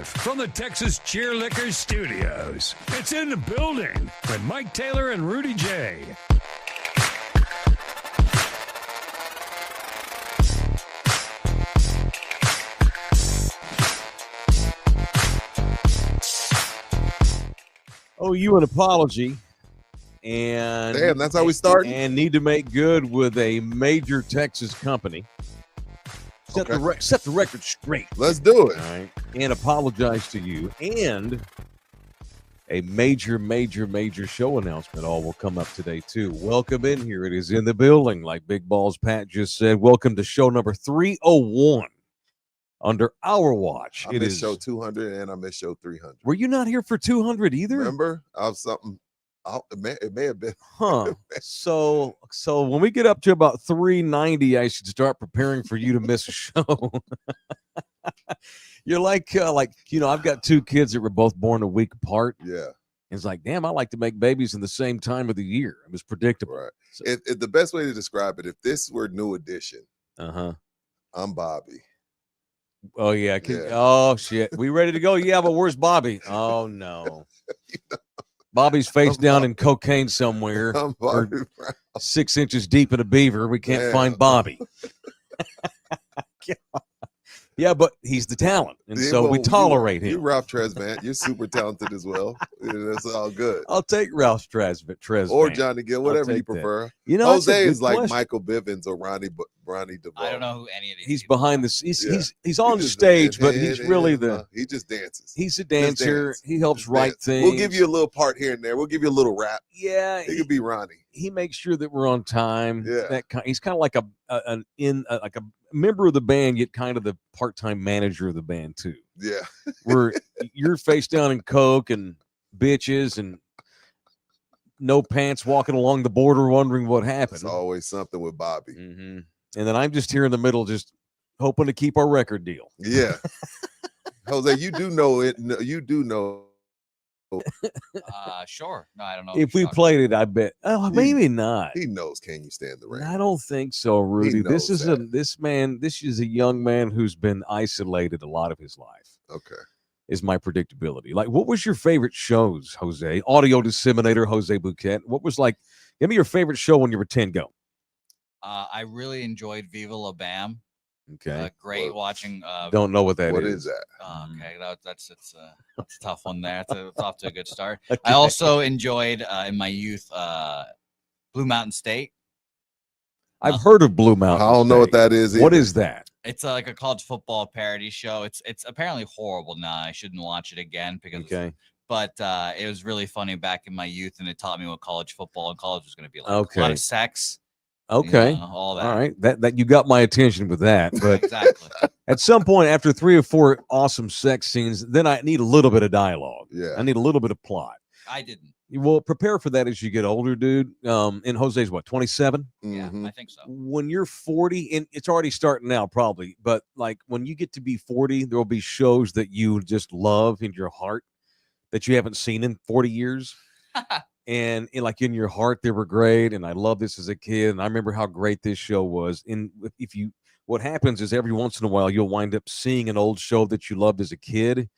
Live from the Texas Cheerlickers Studios. It's In the Building with Mike Taylor and Rudy J. Owe you an apology, and damn, that's how we start. And need to make good with a major Texas company. Set the record straight. Let's do it. All right, and apologize to you. And a major show announcement. All will come up today too. Welcome in here. It is In the Building, like Big Balls Pat just said. Welcome to show number 301. Under our watch. I missed show 200 and I missed show 300. Were you not here for 200 either? Remember? I was something. It may have been. Huh. So when we get up to about 390, I should start preparing for you to miss a show. You're like, I've got two kids that were both born a week apart. Yeah. It's like, damn, I like to make babies in the same time of the year. It was predictable. Right. So, the best way to describe it, if this were New Edition, I'm Bobby. Oh, yeah. Oh, shit. We ready to go? Yeah, but where's Bobby? Oh, no. Bobby's face down in cocaine somewhere. I'm Bobby Brown. 6 inches deep in a beaver. We can't find Bobby. Yeah, but he's the talent, and so we tolerate him. You're Ralph Tresvant. You're super talented as well. That's all good. I'll take Ralph Tresvant. Or Johnny Gill, whatever you prefer. That. You know, Jose is like Michael Bivins or Ronnie DeVoe. I don't know who any of these. He's behind the scenes. He's on the stage, but he's really he just dances. He's a dancer. He helps write things. We'll give you a little part here and there. We'll give you a little rap. Yeah, he could be Ronnie. He makes sure that we're on time. Yeah, he's kind of like a member of the band, yet kind of the part-time manager of the band too. Yeah, where you're face down in coke and bitches and no pants, walking along the border, wondering what happened. It's always something with Bobby. Mm-hmm. And then I'm just here in the middle, just hoping to keep our record deal. Yeah, Jose, you do know it. You do know. Sure. No, I don't know. If we played it, I bet. Oh, maybe not. He knows. Can you stand the rain? I don't think so, Rudy. This is a young man who's been isolated a lot of his life. Okay. Is my predictability. Like, what was your favorite shows, Jose? Audio disseminator, Jose Bouquet. What was like? Give me your favorite show when you were 10. Go. I really enjoyed Viva La Bam. Okay. Great watching. Don't know what that is. What is that? Okay, that's a tough one there. It's off to a good start. Okay. I also enjoyed in my youth Blue Mountain State. I've heard of Blue Mountain. I don't know what that is. What is that? It's like a college football parody show. It's apparently horrible now. I shouldn't watch it again because. Okay. But it was really funny back in my youth, and it taught me what college football and college was going to be like. Okay. A lot of sex. Okay. All that. All right. That you got my attention with that. But exactly. At some point, after 3 or 4 awesome sex scenes, then I need a little bit of dialogue. Yeah. I need a little bit of plot. I didn't. Well, prepare for that as you get older, dude. And Jose's what, 27? Yeah, I think so. When you're 40, and it's already starting now, probably, but like when you get to be 40, there will be shows that you just love in your heart that you haven't seen in 40 years. And like in your heart, they were great. And I loved this as a kid. And I remember how great this show was. And what happens is every once in a while, you'll wind up seeing an old show that you loved as a kid.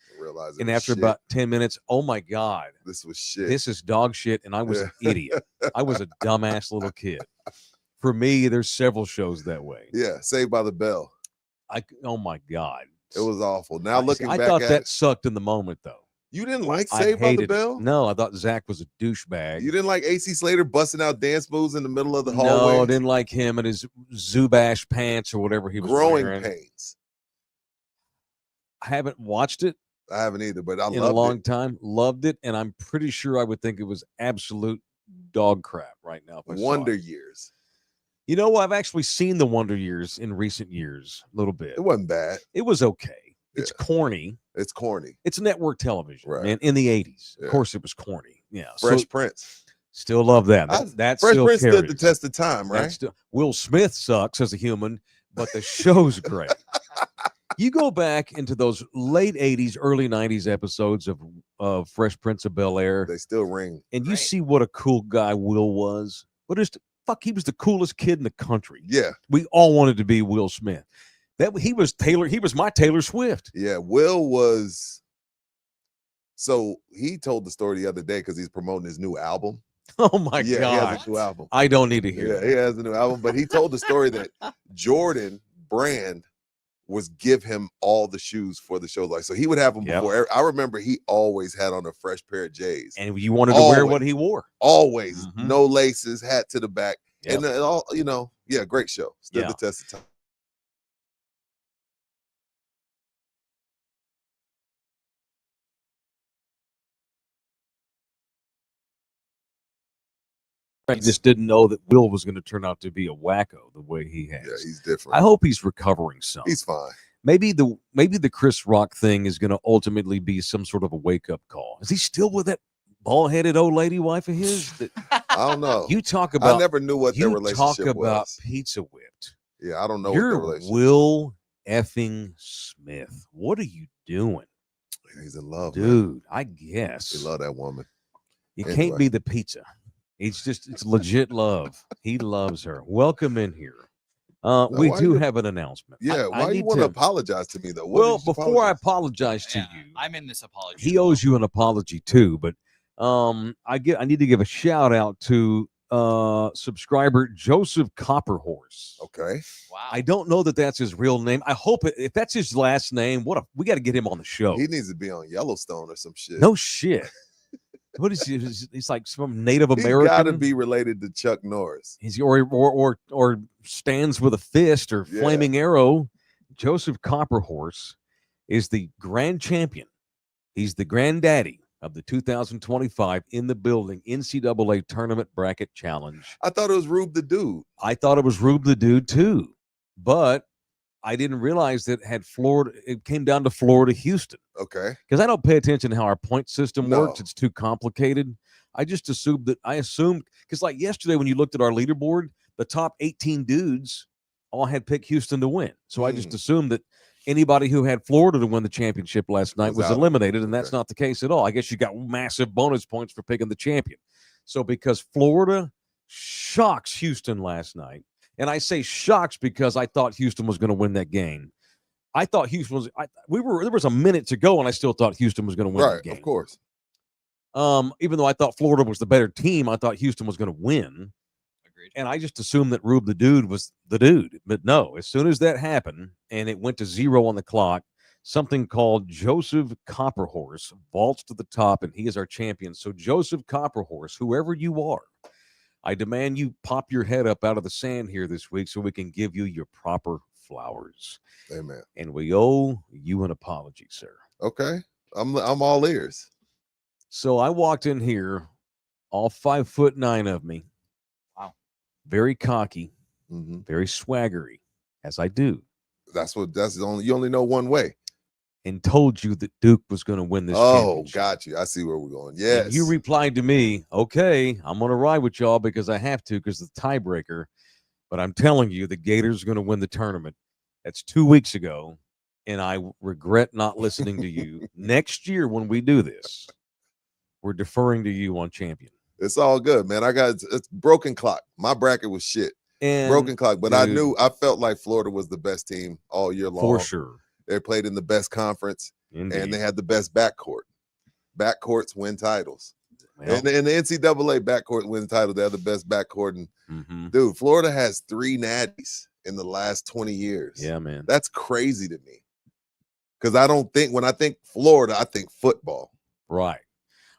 And after about 10 minutes, oh my God, this was shit. This is dog shit. And I was an idiot. I was a dumbass little kid. For me, there's several shows that way. Yeah. Saved by the Bell. Oh my God. It was awful. Now looking back, I thought that sucked in the moment though. You didn't like Saved by the Bell? No, I thought Zach was a douchebag. You didn't like AC Slater busting out dance moves in the middle of the hallway? No, I didn't like him and his Zubash pants or whatever he was wearing. Growing pains. I haven't watched it. I haven't either, but I loved it. In a long time. Loved it, and I'm pretty sure I would think it was absolute dog crap right now. Wonder Years. You know, I've actually seen the Wonder Years in recent years a little bit. It wasn't bad. It was okay. It's corny. It's corny. It's network television, right? Man, in the 80s. Yeah. Of course, it was corny. Yeah. Fresh Prince. Still love that. That's Fresh still Prince carries. stood the test of time, right? Will Smith sucks as a human, but the show's great. You go back into those late 80s, early 90s episodes of Fresh Prince of Bel-Air. They still ring. And you see what a cool guy Will was. But he was the coolest kid in the country. Yeah. We all wanted to be Will Smith. He was my Taylor Swift. Yeah, Will was So he told the story the other day because he's promoting his new album. Oh my God! He has a new album. I don't need to hear. Yeah, that. he has a new album, but he told the story that Jordan Brand was give him all the shoes for the show. Like, so he would have them before. I remember he always had on a fresh pair of J's, and you wanted to wear what he wore. Always, no laces, hat to the back, and all. Great show. Stood the test of time. I just didn't know that Will was going to turn out to be a wacko the way he has. Yeah, he's different. I hope he's recovering some. He's fine. Maybe the Chris Rock thing is going to ultimately be some sort of a wake up call. Is he still with that bald headed old lady wife of his? I don't know. You talk about. I never knew what their relationship was. Talk about pizza whipped. Yeah, I don't know. You're what their relationship Will effing Smith. What are you doing? He's in love, dude. Man. I guess he love that woman. You can't be the pizza. It's legit love. He loves her. Welcome in here. We do have an announcement. Yeah, why you want to apologize to me though? Well, before I apologize to you, I'm in this apology. He owes you an apology too, but I need to give a shout out to subscriber Joseph Copperhorse. Okay. Wow. I don't know that that's his real name. I hope if that's his last name, we got to get him on the show. He needs to be on Yellowstone or some shit. No shit. What is he? He's like some Native American. He's got to be related to Chuck Norris. He's or stands with a fist or flaming arrow. Joseph Copperhorse is the grand champion. He's the granddaddy of the 2025 in the building NCAA Tournament Bracket Challenge. I thought it was Rube the Dude. I thought it was Rube the Dude too, but I didn't realize that it came down to Florida, Houston. Okay. Because I don't pay attention to how our point system works. It's too complicated. I just assumed because like yesterday when you looked at our leaderboard, the top 18 dudes all had picked Houston to win. So I just assumed that anybody who had Florida to win the championship last night was eliminated, and that's not the case at all. I guess you got massive bonus points for picking the champion. So because Florida shocks Houston last night, and I say shocks because I thought Houston was going to win that game. I thought Houston was. There was a minute to go, and I still thought Houston was going to win that game. Of course. Even though I thought Florida was the better team, I thought Houston was going to win. Agreed. And I just assumed that Rube the Dude was the dude. But no, as soon as that happened and it went to 0 on the clock, something called Joseph Copperhorse vaults to the top, and he is our champion. So Joseph Copperhorse, whoever you are, I demand you pop your head up out of the sand here this week so we can give you your proper flowers. Amen. And we owe you an apology, sir. Okay. I'm all ears. So I walked in here, all 5'9" of me. Wow. Very cocky, very swaggery, as I do. You only know one way. And told you that Duke was going to win this championship. Got you. I see where we're going. Yes. And you replied to me, okay, I'm going to ride with y'all because I have to because the tiebreaker. But I'm telling you, the Gators are going to win the tournament. That's 2 weeks ago, and I regret not listening to you. Next year when we do this, we're deferring to you on champion. It's all good, man. It's broken clock. My bracket was shit. And broken clock. But I felt like Florida was the best team all year long. For sure. They played in the best conference. Indeed. And they had the best backcourt. Backcourts win titles. Well, and the NCAA backcourt wins titles. They have the best backcourt. And dude, Florida has 3 natties in the last 20 years. Yeah, man. That's crazy to me. Because when I think Florida, I think football. Right.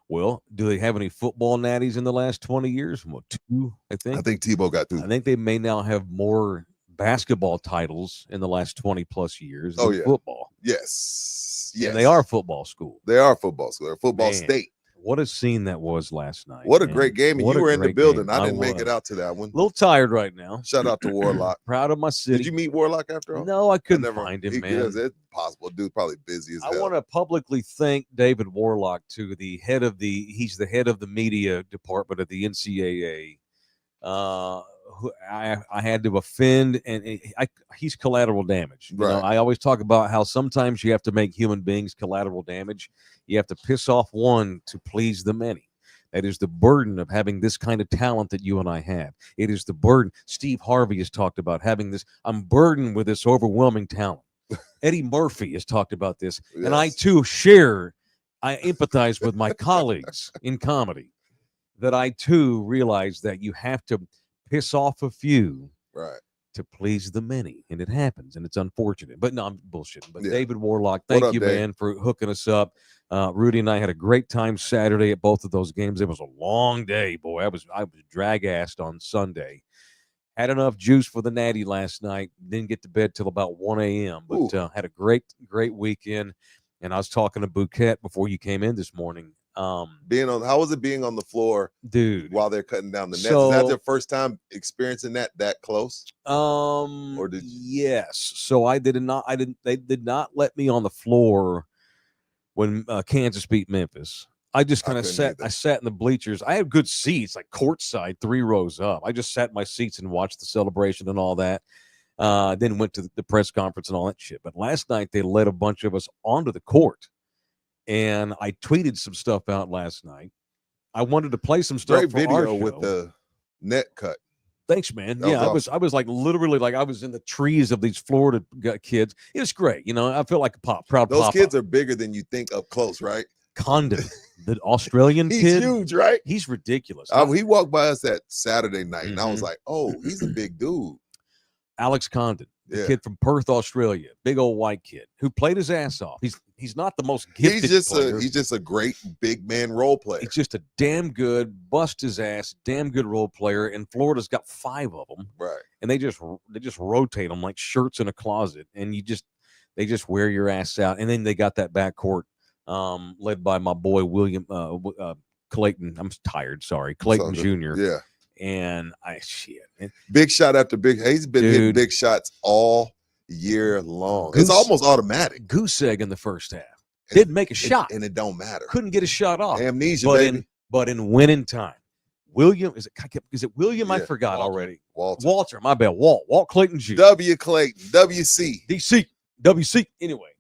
Well, do they have any football natties in the last 20 years? Well, 2, I think. I think Tebow got 2. I think they may now have more basketball titles in the last 20 plus years than football. Yes. And they are football school. They are football school. They're football state. What a scene that was last night. What a great game. And you were in the building. I didn't make it out to that one. A little tired right now. Shout out to Warlock. Proud of my city. Did you meet Warlock after all? No, I couldn't find him, man. It's possible. Dude's probably busy as hell. I want to publicly thank David Warlock, he's the head of the media department of the NCAA. Who I had to offend, and he's collateral damage. You know, I always talk about how sometimes you have to make human beings collateral damage. You have to piss off one to please the many. That is the burden of having this kind of talent that you and I have. It is the burden. Steve Harvey has talked about having this. I'm burdened with this overwhelming talent. Eddie Murphy has talked about this, and I too share. I empathize with my colleagues in comedy that I too realize that you have to piss off a few right to please the many, and it happens, and it's unfortunate. But no, I'm bullshitting. But Yeah. David Warlock, thank you, Dave? man, for hooking us up. Rudy and I had a great time Saturday at both of those games. It was a long day, boy. I was drag-assed on Sunday. Had enough juice for the Natty last night. Didn't get to bed till about 1 a.m. But had a great weekend. And I was talking to Bouquet before you came in this morning. How was it being on the floor, dude, while they're cutting down the nets? So, is that their first time experiencing that close? Or did yes. So they did not let me on the floor when Kansas beat Memphis. I just kind of sat. I sat in the bleachers. I had good seats, like courtside, 3 rows up. I just sat in my seats and watched the celebration and all that. Then went to the press conference and all that shit. But last night they let a bunch of us onto the court, and I tweeted some stuff out last night. I wanted to play some stuff. Great for video our show. With the net cut. Thanks, man. Yeah, awesome. I was like literally like I was in the trees of these Florida kids. It was great. You know, I feel like a proud Those papa. kids are bigger than you think up close, right? Condon, the Australian he's kid. He's huge, right? He's ridiculous. He walked by us that Saturday night, and I was like, oh, he's a big dude. Alex Condon, the kid from Perth, Australia, big old white kid who played his ass off. He's not the most gifted player. He's just a great big man role player. He's just a damn good, bust his ass, damn good role player. And Florida's got 5 of them, right? And they just rotate them like shirts in a closet, and they just wear your ass out. And then they got that backcourt led by my boy William Clayton. I'm tired, sorry, Clayton Jr. Yeah. And big shot after big. He's been hitting big shots all year long. It's almost automatic. Goose egg in the first half. Didn't make a shot, and it don't matter. Couldn't get a shot off. Amnesia, baby. But in winning time, William is it William? Yeah, I forgot already. Walter, my bad. Walt Clayton Jr. W Clayton, WC, DC, WC. Anyway,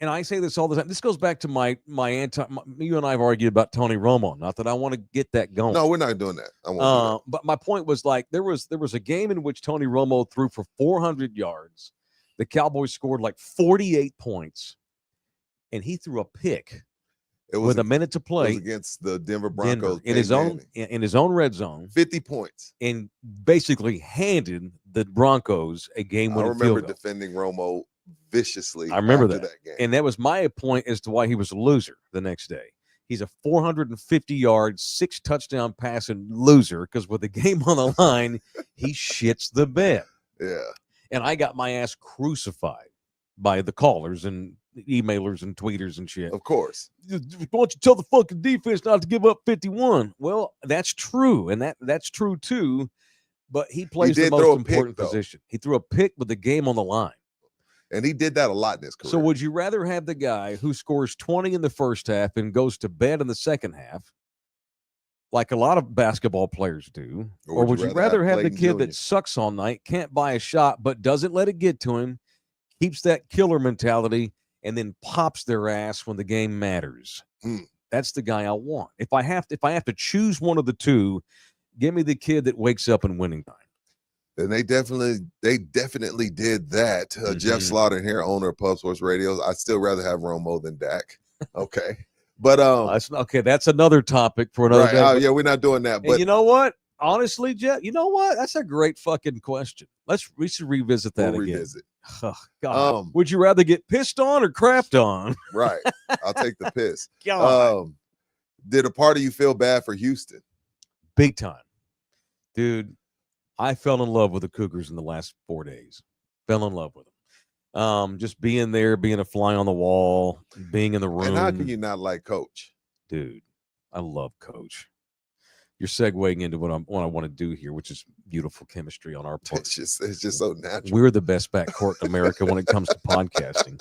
and I say this all the time. This goes back to you and I have argued about Tony Romo. Not that I want to get that going. No, we're not doing that. I won't do that. But my point was like there was a game in which Tony Romo threw for 400 yards. The Cowboys scored like 48 points, and he threw a pick with a minute to play against the Denver Broncos in his own red zone. 50 points, and basically handed the Broncos a game-winning field goal. I remember defending Romo viciously. I remember that game. And that was my point as to why he was a loser the next day. He's a 450-yard, 6-touchdown passing loser because with the game on the line, he shits the bed. Yeah. And I got my ass crucified by the callers and emailers and tweeters and shit. Of course. Why don't you tell the fucking defense not to give up 51? Well, that's true, and that's true too. But he plays the most important position. He threw a pick with the game on the line. And he did that a lot in his career. So would you rather have the guy who scores 20 in the first half and goes to bed in the second half, like a lot of basketball players do? Or would you rather have the kid that sucks all night, can't buy a shot, but doesn't let it get to him, keeps that killer mentality, and then pops their ass when the game matters? That's the guy I want. If I have to choose one of the two, give me the kid that wakes up in winning time. And they definitely did that. Jeff Slaughter here, owner of Pub Sports Radio. I'd still rather have Romo than Dak. Okay. But that's another topic for another day. Yeah, we're not doing that. But you know what? Honestly, Jeff, you know what? That's a great fucking question. We should revisit that again. Revisit. Oh, God. Would you rather get pissed on or crapped on? Right. I'll take the piss. God. Did a part of you feel bad for Houston? Big time. Dude, I fell in love with the Cougars in the last 4 days. Fell in love with them. Just being there, being a fly on the wall, being in the room. And how can you not like Coach? Dude, I love Coach. You're segueing into what I want to do here, which is beautiful chemistry on our part. It's just so natural. We're the best backcourt in America when it comes to podcasting.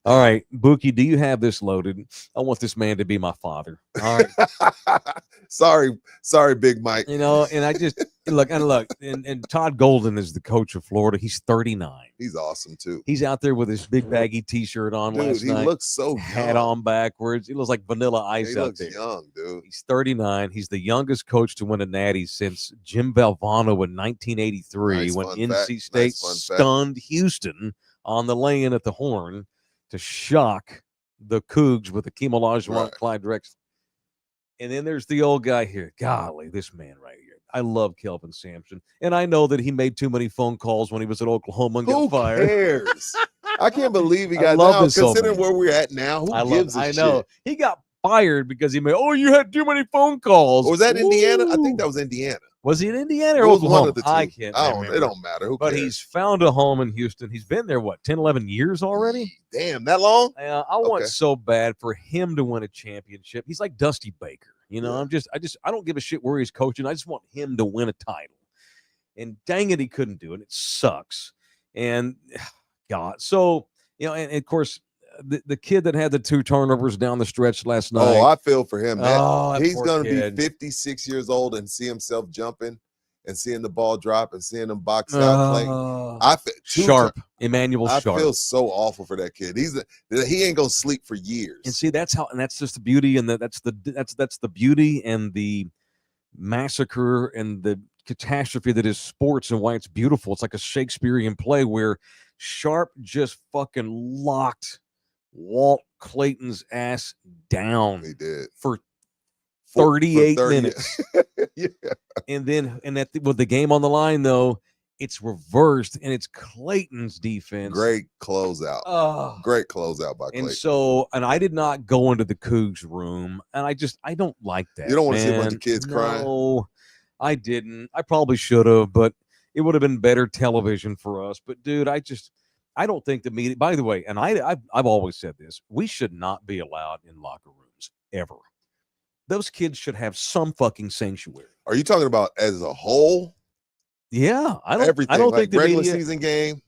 All right, Bookie, do you have this loaded? I want this man to be my father. All right. Sorry, Big Mike. You know, and I just look, and Todd Golden is the coach of Florida. He's 39. He's awesome too. He's out there with his big baggy T-shirt on last night. He looks so young. Hat on backwards. He looks like Vanilla Ice out there. He looks young, dude. He's 39. He's the youngest coach to win a Natty since Jim Valvano in 1983 when NC State stunned Houston on the lay-in at the Horn to shock the Cougs with Akeem Olajuwon, Right. Clyde Drexler. And then there's the old guy here. Golly, this man right here. I love Kelvin Sampson. And I know that he made too many phone calls when he was at Oklahoma and got fired. Who cares? I can't believe he got love now. this old Considering man. where we're at now, who gives a I shit? know. He got fired because he made, you had too many phone calls. Or was that Indiana? I Ooh. think that was Indiana. Was he in Indiana or It was Oklahoma? one of the two. I can't remember. It don't matter. Who but cares? he's found a home in Houston. He's been there, 10, 11 years already? Damn, that long? I want so bad for him to win a championship. He's like Dusty Baker. You know, Yeah. I don't give a shit where he's coaching. I just want him to win a title. And dang it, he couldn't do it. It sucks. And God, so, and of course, the kid that had the 2 turnovers down the stretch last night. Oh, I feel for him. That he's going to be 56 years old and see himself jumping and seeing the ball drop and seeing him boxed out playing. I feel Sharp, Emmanuel Sharp. I feel so awful for that kid. He ain't gonna sleep for years. And see, that's just the beauty, and that's the beauty and the massacre and the catastrophe that is sports, and why it's beautiful. It's like a Shakespearean play where Sharp just fucking locked Walt Clayton's ass down. He did for 38 30 minutes. Yeah. And then, with the game on the line, though, it's reversed, and it's Clayton's defense. Great closeout. Great closeout by Clayton. And so, I did not go into the Cougs room, and I don't like that. You don't want to see a bunch of kids crying? No, I didn't. I probably should have, but it would have been better television for us. But, dude, I don't think the media, by the way, and I've always said this, we should not be allowed in locker rooms, ever. Those kids should have some fucking sanctuary. Are you talking about as a whole? Yeah, everything. I don't like think the regular media, season game.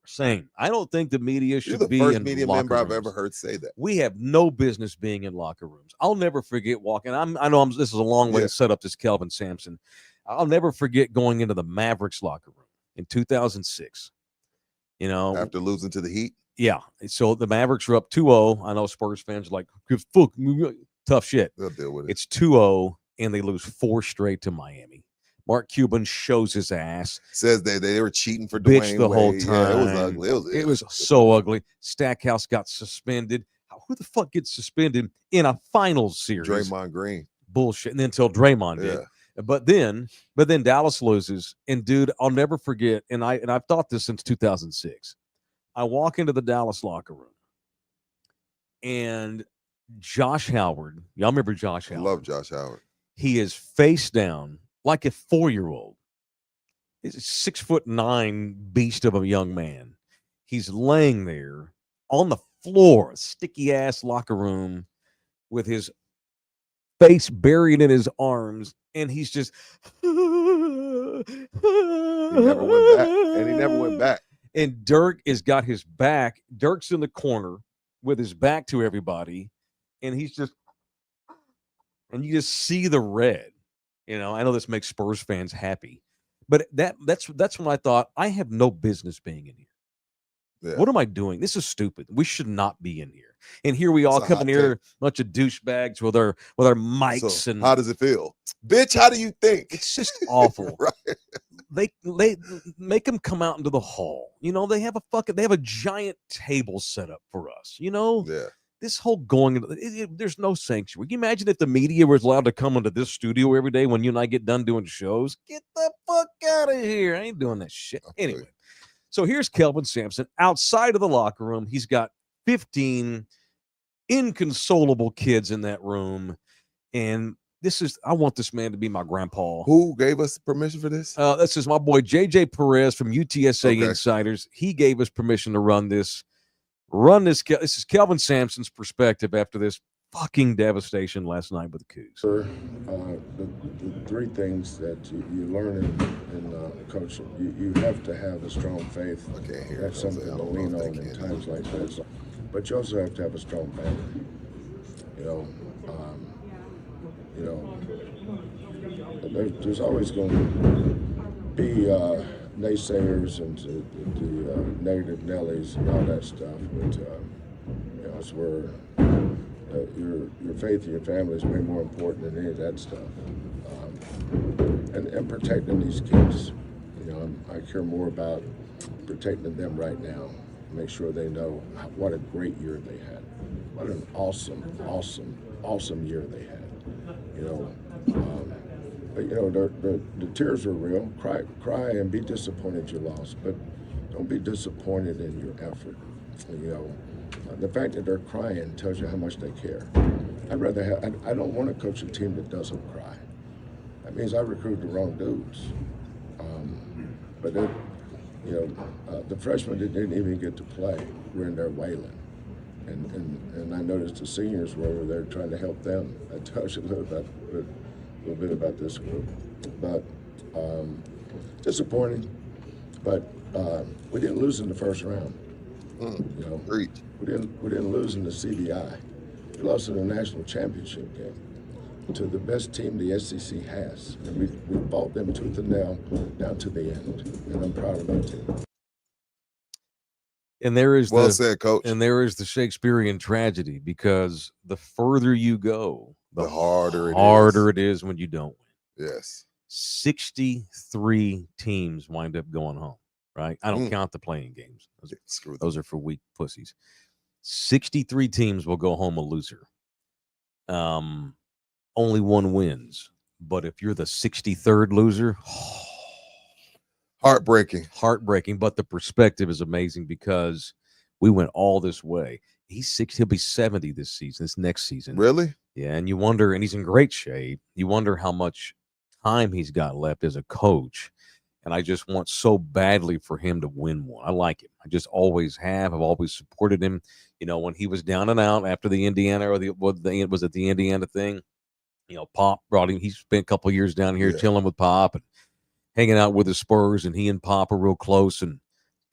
Same. I don't think the media should be You're the in first media locker member I've rooms. ever heard say that. We have no business being in locker rooms. I'll never forget walking. This is a long way to set up this Kelvin Sampson. I'll never forget going into the Mavericks locker room in 2006. After losing to the Heat. Yeah. So the Mavericks were up 2-0. I know Spurs fans are like, fuck, tough shit. They'll deal with it. It's 2-0, and they lose 4 straight to Miami. Mark Cuban shows his ass. Says they were cheating for Bitch Dwayne the whole Wade. time. Yeah, it was ugly. It was so ugly. Stackhouse got suspended. Who the fuck gets suspended in a finals series? Draymond Green. Bullshit. And then until Draymond did. But then Dallas loses. And dude, I'll never forget. And I've thought this since 2006. I walk into the Dallas locker room, and Josh Howard. Y'all remember Josh Howard? I love Josh Howard. He is face down like a 4-year-old. He's a 6'9" beast of a young man. He's laying there on the floor, sticky ass locker room, with his face buried in his arms, and he's just he never went back. And Dirk has got his back. Dirk's in the corner with his back to everybody, and he's just, and you just see the red. I know this makes Spurs fans happy, but that's when I thought, I have no business being in here. Yeah. What am I doing? This is stupid. We should not be in here. And here we all come in here, a bunch of douchebags with our mics. So and how does it feel, bitch? How do you think? It's just awful. Right? They make them come out into the hall. They have a giant table set up for us. Yeah. This whole there's no sanctuary. Can you imagine if the media was allowed to come into this studio every day when you and I get done doing shows? Get the fuck out of here. I ain't doing that shit. Anyway, so here's Kelvin Sampson outside of the locker room. He's got 15 inconsolable kids in that room. And I want this man to be my grandpa. Who gave us permission for this? This is my boy, JJ Perez from UTSA Insiders. He gave us permission to run this. This is Kelvin Sampson's perspective after this fucking devastation last night with the Cougs. The 3 things that you learn in coaching, you have to have a strong faith. Okay, you have something to lean on in times like this. But you also have to have a strong family. There's always going to be naysayers and the negative Nellies and all that stuff, but it's where your faith in your family is way more important than any of that stuff. And protecting these kids, I care more about protecting them right now. Make sure they know what a great year they had. what an awesome year they had. You know, but you know the tears are real. Cry and be disappointed you lost, but don't be disappointed in your effort. You know, the fact that they're crying tells you how much they care. I'd rather have. I don't want to coach a team that doesn't cry. That means I recruit the wrong dudes. But they, you know, the freshmen that didn't even get to play were in there wailing. And I noticed the seniors were over there trying to help them. That tells you a little bit about this group. But disappointing. But we didn't lose in the first round. You know, Great. we didn't lose in the CBI. We lost in the national championship game to the best team the SEC has. And we fought them tooth and nail down to the end. And I'm proud of my team. And there is well said, Coach. And there is the Shakespearean tragedy, because the further you go, the harder it is when you don't win. Yes. 63 teams wind up going home, right? I don't count the playing games. Those are for weak pussies. 63 teams will go home a loser. Only one wins. But if you're the 63rd loser, heartbreaking. But the perspective is amazing, because we went all this way. He'll be 70 this next season. Really? Yeah. And you wonder, and he's in great shape. You wonder how much time he's got left as a coach. And I just want so badly for him to win one. I like him. I just always have. I've always supported him. You know, when he was down and out after the Indiana, or was it the Indiana thing? You know, Pop brought him. He spent a couple of years down here chilling with Pop and hanging out with the Spurs, and he and Pop are real close. And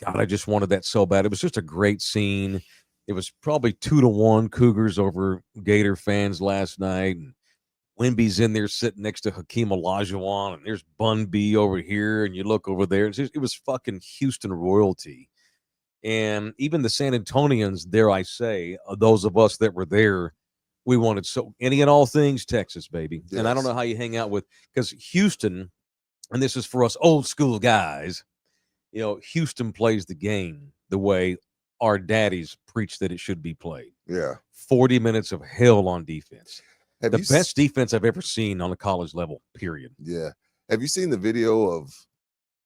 God, I just wanted that so bad. It was just a great scene. It was probably 2-1 Cougars over Gator fans last night. And Wemby's in there sitting next to Hakeem Olajuwon, and there's Bun B over here, and you look over there. It was fucking Houston royalty. And even the San Antonians, dare I say, those of us that were there, we wanted any and all things Texas, baby. Yes. And I don't know how you hang out with, because Houston, and this is for us old school guys, you know, Houston plays the game the way our daddies preach that it should be played. Yeah. 40 minutes of hell on defense. The best defense I've ever seen on a college level, period. Yeah. Have you seen the video of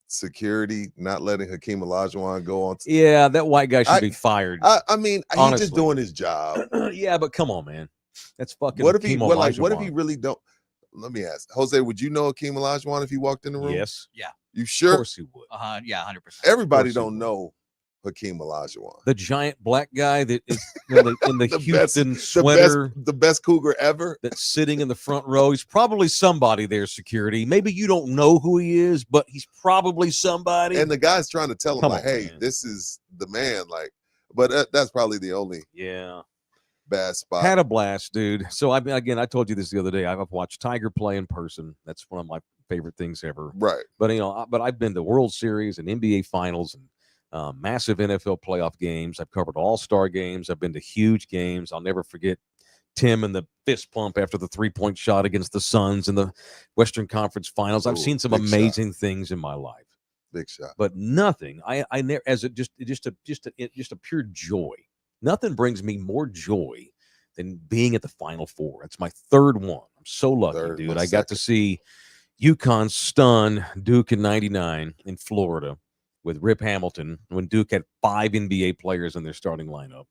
security not letting Hakeem Olajuwon go on? Yeah, that white guy should be fired. I mean, honestly, he's just doing his job. Yeah, but come on, man. That's fucking what if Hakeem Olajuwon. What if he really don't? Let me ask. Jose, would you know Hakeem Olajuwon if he walked in the room? Yes. Yeah. You sure? Of course he would. Yeah, 100%. Everybody don't know Hakeem Olajuwon. The giant black guy that is in the Houston sweater. The best Cougar ever. That's sitting in the front row. He's probably somebody there, security. Maybe you don't know who he is, but he's probably somebody. And the guy's trying to tell him, hey, this is the man. Like, but that's probably the only bad spot. Had a blast, dude. So I told you this the other day. I've watched Tiger play in person. That's one of my favorite things ever. Right. But I've been to World Series and NBA Finals and massive NFL playoff games. I've covered all-star games. I've been to huge games. I'll never forget Tim and the fist pump after the 3-point shot against the Suns in the Western Conference Finals. I've seen some amazing things in my life. Big shot. But nothing. I never, as just a pure joy. Nothing brings me more joy than being at the Final Four. It's my third one. I'm so lucky, dude. I got to see UConn stun Duke in '99 in Florida with Rip Hamilton when Duke had 5 NBA players in their starting lineup.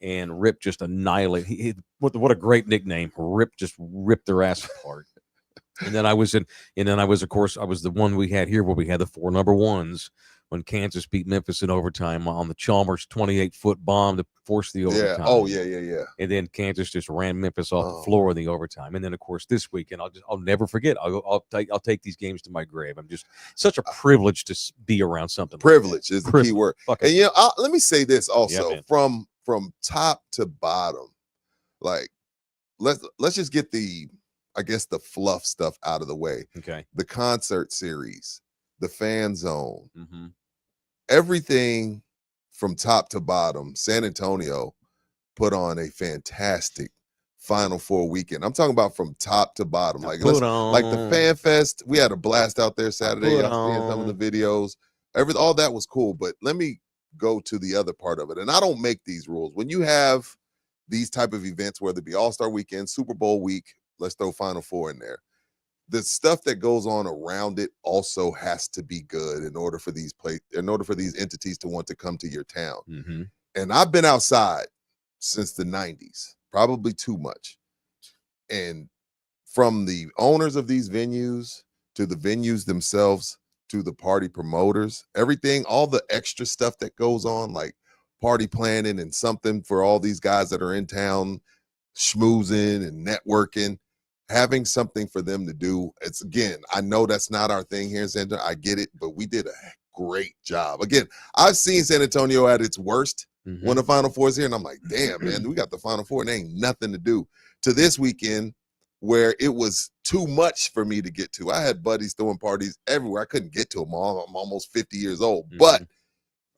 And Rip just annihilated. What a great nickname. Rip just ripped their ass apart. And then I was the one we had here where we had the 4 number ones when Kansas beat Memphis in overtime on the Chalmers 28-foot bomb to force the overtime. Yeah. Oh, yeah. And then Kansas just ran Memphis off the floor in the overtime. And then, of course, this weekend, I'll never forget. I'll take these games to my grave. I'm just such a privilege to be around something. Privilege is the key word. And let me say this also, from top to bottom, like let's just get the fluff stuff out of the way. Okay. The concert series, the fan zone. Mm-hmm. Everything from top to bottom, San Antonio put on a fantastic Final Four weekend. I'm talking about from top to bottom. Like the Fan Fest, we had a blast out there Saturday. I'm seeing some of the videos. All that was cool. But let me go to the other part of it. And I don't make these rules. When you have these type of events, whether it be All-Star Weekend, Super Bowl week, let's throw Final Four in there. The stuff that goes on around it also has to be good in order for these entities to want to come to your town. Mm-hmm. And I've been outside since the 90s, probably too much. And from the owners of these venues to the venues themselves to the party promoters, everything, all the extra stuff that goes on, like party planning and something for all these guys that are in town schmoozing and networking, having something for them to do. It's, again, I know that's not our thing here in San Antonio. I get it, but we did a great job. Again, I've seen San Antonio at its worst when the Final Four is here, and I'm like, damn, man, we got the Final Four and there ain't nothing to do. To this weekend, where it was too much for me to get to. I had buddies throwing parties everywhere. I couldn't get to them all. I'm almost 50 years old. But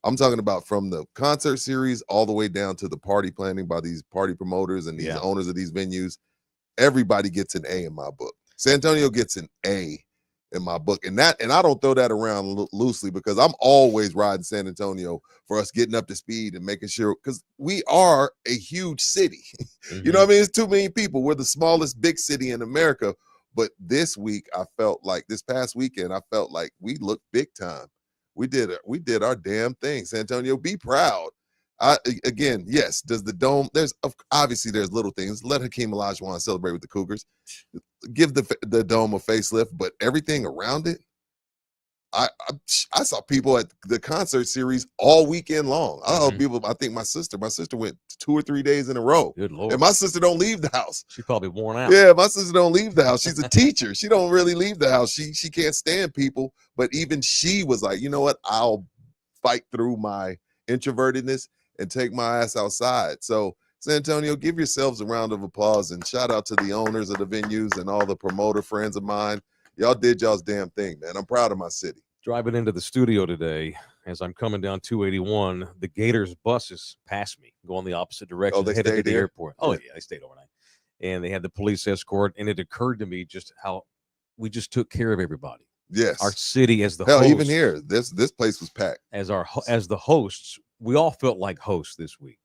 I'm talking about from the concert series all the way down to the party planning by these party promoters and these owners of these venues. Everybody gets an A in my book. San Antonio gets an A in my book. And I don't throw that around loosely, because I'm always riding San Antonio for us getting up to speed and making sure, because we are a huge city. You know what I mean? It's too many people. We're the smallest big city in America. But this week, this past weekend, I felt like we looked big time. We did our damn thing. San Antonio, be proud. Again, yes, does the dome, there's little things. Let Hakeem Olajuwon celebrate with the Cougars. Give the dome a facelift, but everything around it, I saw people at the concert series all weekend long. I saw people. I think my sister went 2 or 3 days in a row. Good Lord. And my sister don't leave the house. She's probably worn out. Yeah, my sister don't leave the house. She's a teacher. She don't really leave the house. She can't stand people. But even she was like, you know what? I'll fight through my introvertedness and take my ass outside. So San Antonio, give yourselves a round of applause and shout out to the owners of the venues and all the promoter friends of mine. Y'all did y'all's damn thing, man. I'm proud of my city. Driving into the studio today, as I'm coming down 281, the Gators buses passed me, going the opposite direction. Oh, they headed to stayed the there? airport. Oh, yeah, they stayed overnight. And they had the police escort, and it occurred to me just how we just took care of everybody. Yes. Our city as the Hell, host. even here, this place was packed. As the hosts, we all felt like hosts this week.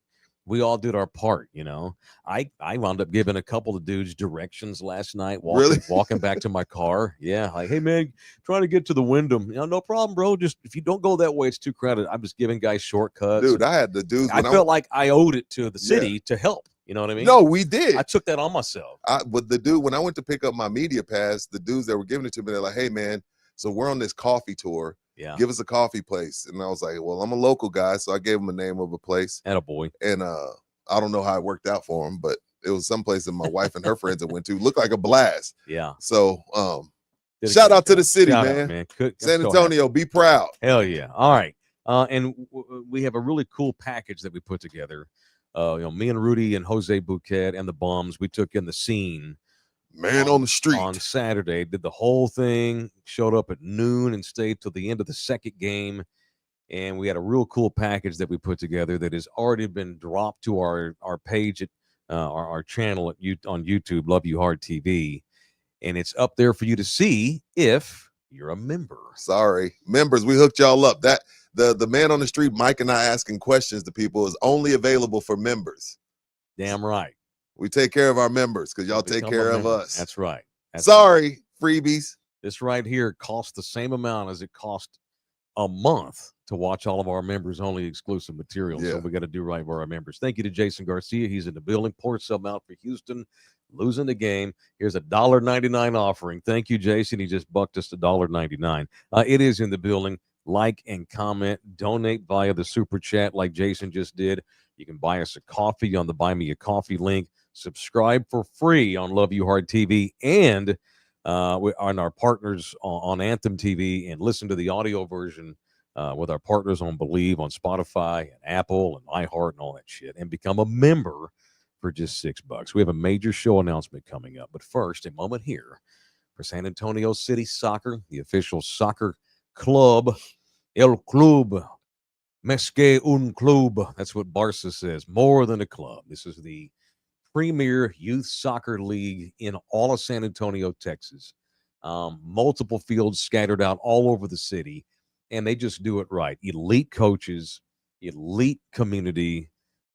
We all did our part, you know. I wound up giving a couple of dudes directions last night, walking back to my car. Yeah, like, hey man, trying to get to the Wyndham. You know, no problem, bro. Just if you don't go that way, it's too crowded. I'm just giving guys shortcuts. Dude, I had the dudes. I felt like I owed it to the city to help. You know what I mean? No, we did. I took that on myself. But the dude, when I went to pick up my media pass, the dudes that were giving it to me, they're like, hey man, so we're on this coffee tour. Yeah. Give us a coffee place. And I was like, well, I'm a local guy, so I gave him a name of a place. Attaboy. And I don't know how it worked out for him, but it was someplace that my wife and her friends had went to. Looked like a blast. Yeah. So shout out to the city, man. San Antonio, be proud. Hell yeah. All right. And we have a really cool package that we put together. Me and Rudy and Jose Bouquet and the Bums, we took in the scene. Man on the street. On Saturday, did the whole thing, showed up at noon and stayed till the end of the second game. And we had a real cool package that we put together that has already been dropped to our page at our channel on YouTube, Love You Hard TV. And it's up there for you to see if you're a member. Sorry. Members, we hooked y'all up. That the man on the street, Mike, and I asking questions to people is only available for members. Damn right. We take care of our members because y'all take care of us. That's right. Sorry, freebies. This right here costs the same amount as it cost a month to watch all of our members only exclusive material. So we got to do right for our members. Thank you to Jason Garcia. He's in the building. Poured something out for Houston, losing the game. Here's a $1.99 offering. Thank you, Jason. He just bucked us to $1.99. It is in the building. Like and comment, donate via the super chat like Jason just did. You can buy us a coffee on the Buy Me a Coffee link. Subscribe for free on Love You Hard TV and on our partners on Anthem TV, and listen to the audio version with our partners on Believe on Spotify and Apple and iHeart and all that shit, and become a member for just $6. We have a major show announcement coming up, but first, a moment here for San Antonio City Soccer, the official soccer club, El Club. Más que un club. That's what Barca says. More than a club. This is the premier youth soccer league in all of San Antonio, Texas. Multiple fields scattered out all over the city, and they just do it right. Elite coaches, elite community,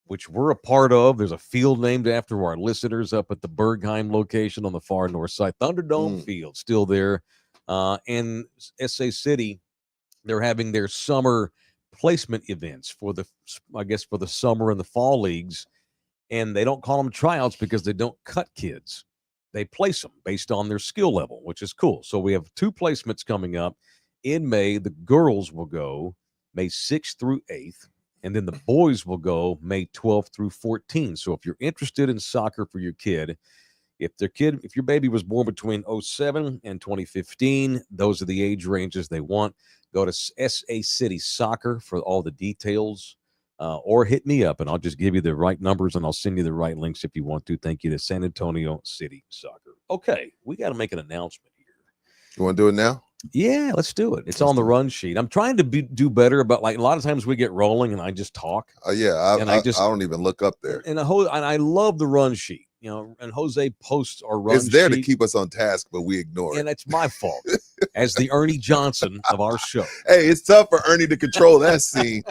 which we're a part of. There's a field named after our listeners up at the Bergheim location on the far north side. Thunderdome Field, still there. And SA City, they're having their summer placement events for the summer and the fall leagues. And they don't call them tryouts because they don't cut kids. They place them based on their skill level, which is cool. So we have 2 placements coming up in May. The girls will go May 6th through 8th, and then the boys will go May 12th through 14th. So if you're interested in soccer for your kid, if your baby was born between 07 and 2015, those are the age ranges they want. Go to SA City Soccer for all the details. Or hit me up, and I'll just give you the right numbers, and I'll send you the right links if you want to. Thank you to San Antonio City Soccer. Okay, we got to make an announcement here. You want to do it now? Yeah, let's do it. It's on the run sheet. I'm trying to do better about, like, a lot of times we get rolling, and I just talk. I don't even look up there. And I love the run sheet. And Jose posts our run sheet. It's there to keep us on task, but we ignore it. And it's my fault as the Ernie Johnson of our show. Hey, it's tough for Ernie to control that scene.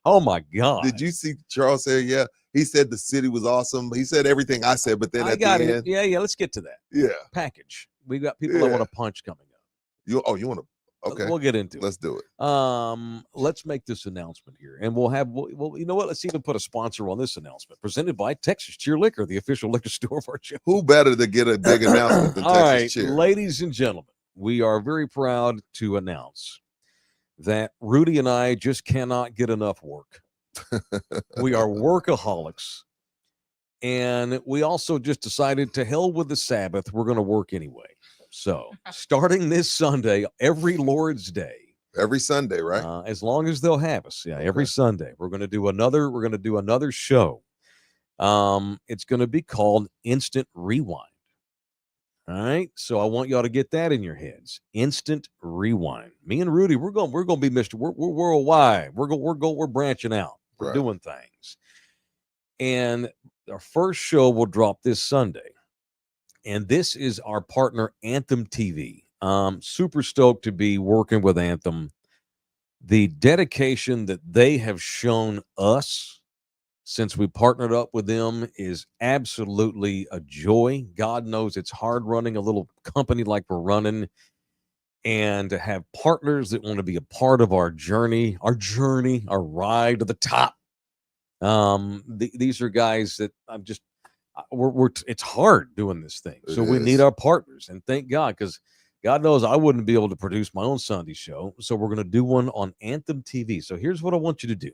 Oh, my God. Did you see Charles say, yeah, he said the city was awesome. He said everything I said, but then at the end. Yeah, let's get to that. Yeah. Package. We got people that want to punch coming up. You want to? Okay. We'll get into it. Let's do it. Let's make this announcement here. And we'll you know what? Let's even put a sponsor on this announcement. Presented by Texas Cheer Liquor, the official liquor store of our show. Who better to get a big announcement than Texas Cheer? Ladies and gentlemen, we are very proud to announce that Rudy and I just cannot get enough work. We are workaholics. And we also just decided, to hell with the Sabbath, we're going to work anyway. So starting this Sunday, every Lord's Day. Every Sunday, right? As long as they'll have us. Yeah, every Sunday. We're going to do another show. It's going to be called Instant Rewind. All right, so I want y'all to get that in your heads. Instant Rewind. Me and Rudy, we're going to be Mr. We're worldwide. We're branching out. We're doing things. And our first show will drop this Sunday. And this is our partner, Anthem TV. Super stoked to be working with Anthem. The dedication that they have shown us since we partnered up with them is absolutely a joy. God knows it's hard running a little company like we're running, and to have partners that want to be a part of our journey, our ride to the top. These are guys that it's hard doing this thing. So we need our partners, and thank God, because God knows I wouldn't be able to produce my own Sunday show. So we're going to do one on Anthem TV. So here's what I want you to do.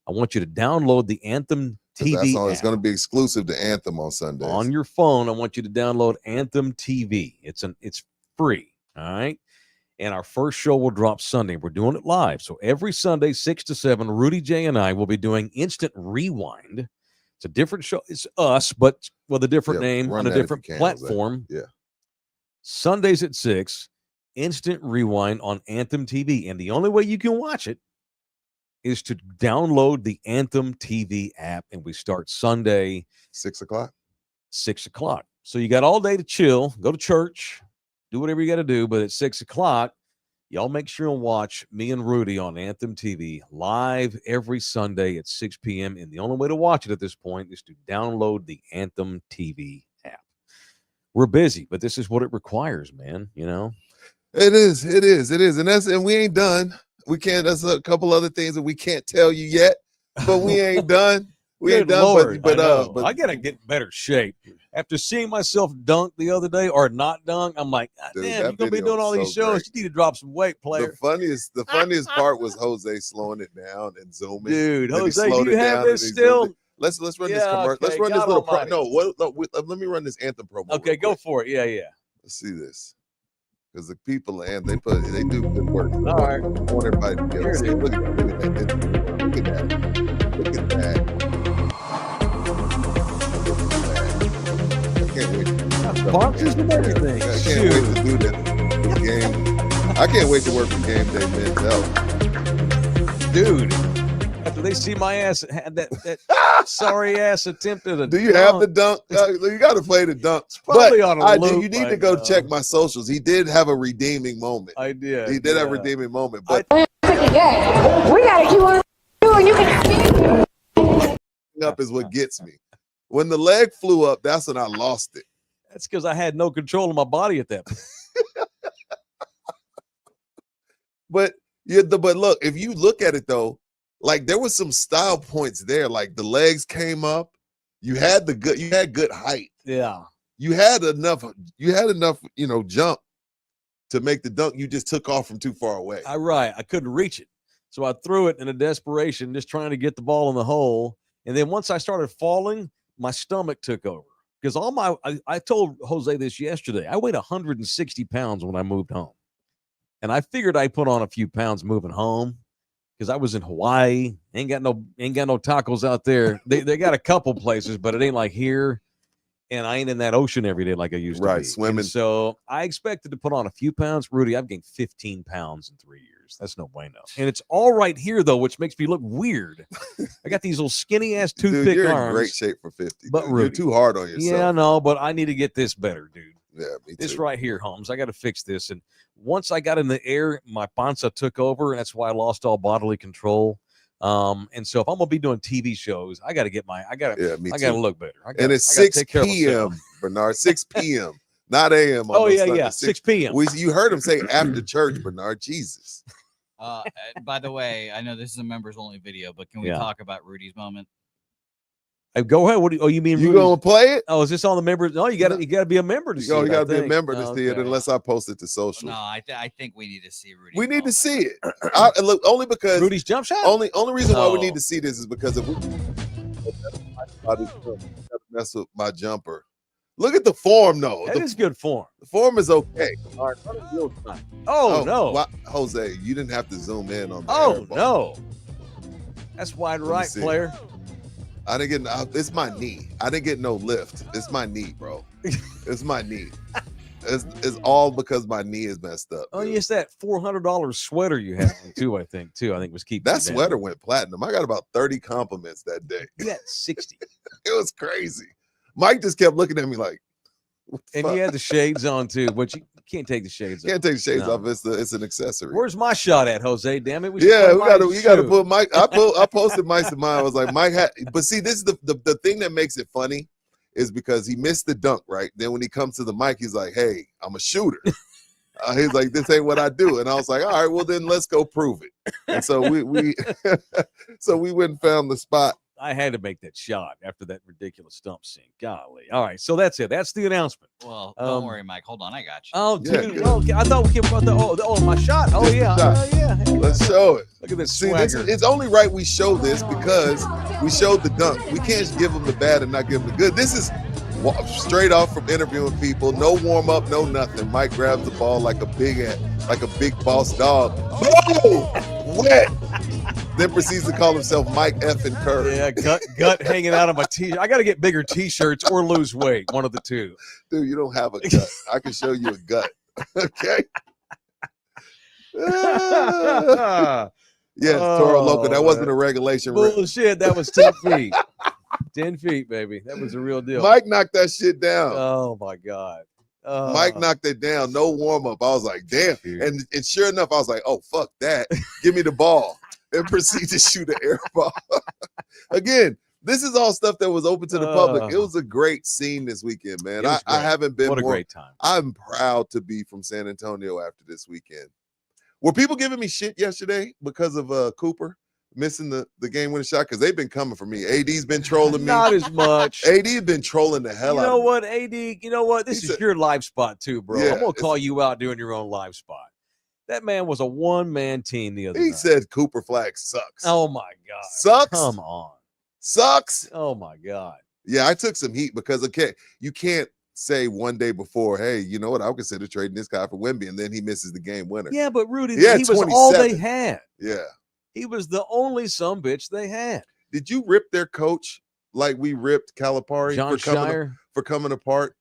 I want you to download the Anthem TV app. It's going to be exclusive to Anthem on Sundays. On your phone, I want you to download Anthem TV. It's free, all right? And our first show will drop Sunday. We're doing it live. So every Sunday, 6 to 7, Rudy J and I will be doing Instant Rewind. It's a different show. It's us, but with a different name on a different platform. Yeah. Sundays at 6, Instant Rewind on Anthem TV. And the only way you can watch it is to download the Anthem TV app, and we start Sunday 6 o'clock. 6 o'clock. So you got all day to chill, go to church, do whatever you got to do. But at 6 o'clock, y'all make sure and watch me and Rudy on Anthem TV live every Sunday at 6 p.m. And the only way to watch it at this point is to download the Anthem TV app. We're busy, but this is what it requires, man. You know, it is, and we ain't done. We can't. There's a couple other things that we can't tell you yet, but we ain't done. We ain't done. Lord, but I gotta get in better shape. After seeing myself dunk the other day, or not dunk, I'm like, damn, you're gonna be doing all these shows. Great. You need to drop some weight, player. The funniest part was Jose slowing it down and zooming. Dude, Jose, do you have this still? Let's run this commercial. Let's run this little let me run this Anthem promo. Okay, go for it. Yeah. Let's see this. Because the people and they do good work. All right. I want everybody to get it. Look at that. I can't wait. Boxes and everything. I can't wait to do that game. I can't wait to work for Game Day Mentel. Dude, after they see my ass had that sorry ass attempt at a do you have the dunk? You got to play the dunk. Probably on a loop. You need to go check my socials. He did have a redeeming moment. I did. He did have a redeeming moment. But we got to keep on doing. You can. up is what gets me. When the leg flew up, that's when I lost it. That's because I had no control of my body at that point. But look, if you look at it though, like there was some style points there. Like the legs came up. You had good height. Yeah. You had enough, jump to make the dunk. You just took off from too far away. Right. I couldn't reach it. So I threw it in a desperation, just trying to get the ball in the hole. And then once I started falling, my stomach took over. Because I told Jose this yesterday. I weighed 160 pounds when I moved home. And I figured I put on a few pounds moving home because I was in Hawaii. Ain't got no tacos out there. They got a couple places, but it ain't like here. And I ain't in that ocean every day like I used to be. Right, swimming. And so I expected to put on a few pounds. Rudy, I've gained 15 pounds in 3 years. That's no bueno. And it's all right here, though, which makes me look weird. I got these little skinny-ass toothpick you're arms. In great shape for 50. But Rudy, you're too hard on yourself. Yeah, no, but I need to get this better, dude. Yeah, me too. This right here, Holmes. I got to fix this. And once I got in the air, my panza took over, and that's why I lost all bodily control. And so if I'm gonna be doing TV shows, I got to get I got to look better. And it's 6 p.m. Bernard, 6 p.m. Not a.m. Oh yeah, 6 p.m. You heard him say after church, Bernard. Jesus. By the way, I know this is a members only video, but can we talk about Rudy's moment? Go ahead. You mean you gonna play it? Oh, is this on the members? No, you got to be a member to see it. You got to be a member to see it, unless I post it to social. No, I think we need to see Rudy. We need to see it. Look, only because Rudy's jump shot. Only reason why we need to see this is because if we mess with my jumper. Look at the form, though. That is good form. The form is okay. All right, oh no, Jose, you didn't have to zoom in on. No, that's wide right, player. I didn't get. It's my knee. I didn't get no lift. It's my knee, bro. It's my knee. It's all because my knee is messed up. Oh, yes, that $400 sweater you had too. I think was keeping that sweater went platinum. I got about 30 compliments that day. You got 60. It was crazy. Mike just kept looking at me like. And you had the shades on too, but you can't take the shades off. Can't take the shades off. It's an accessory. Where's my shot at, Jose? Damn it. You got to put Mike. I posted Mike's in mine. I was like, Mike had, but see, this is the thing that makes it funny is because he missed the dunk, right? Then when he comes to the mic, he's like, hey, I'm a shooter. He's like, this ain't what I do. And I was like, all right, well then let's go prove it. And so we so we went and found the spot. I had to make that shot after that ridiculous stump scene. Golly. All right, so that's it. That's the announcement. Well, don't worry, Mike. Hold on, I got you. Oh, dude. Yeah, well, I thought we came about my shot. Oh, yeah. Let's show it. Look at this swagger. It's only right we show this because we showed the dunk. We can't just give them the bad and not give them the good. This is straight off from interviewing people. No warm up, no nothing. Mike grabs the ball like a big boss dog. Boom! Wet. Then proceeds to call himself Mike effing Kerr. Yeah, gut hanging out of my t-shirt. I got to get bigger t-shirts or lose weight. One of the two. Dude, you don't have a gut. I can show you a gut. Okay. Yes, Toro Loco. That wasn't a regulation. Bullshit. That was 10 feet. 10 feet, baby. That was the real deal. Mike knocked that shit down. Oh, my God. Mike knocked it down. No warm-up. I was like, damn. And sure enough, I was like, oh, fuck that. Give me the ball. And proceed to shoot an air ball. Again, this is all stuff that was open to the public. It was a great scene this weekend, man. I haven't been a great time. I'm proud to be from San Antonio after this weekend. Were people giving me shit yesterday because of Cooper missing the game-winning shot? Because they've been coming for me. AD's been trolling me. Not as much. AD's been trolling the hell out of me. You know what, AD? You know what? This is your live spot too, bro. Yeah, I'm going to call you out doing your own live spot. That man was a one-man team the other night. He said Cooper Flag sucks. Oh, my God. Sucks? Come on. Sucks? Oh, my God. Yeah, I took some heat because, okay, you can't say one day before, hey, you know what, I'll consider trading this guy for Wemby, and then he misses the game winner. Yeah, but Rudy, he was all they had. Yeah. He was the only sumbitch they had. Did you rip their coach like we ripped Calipari for coming apart?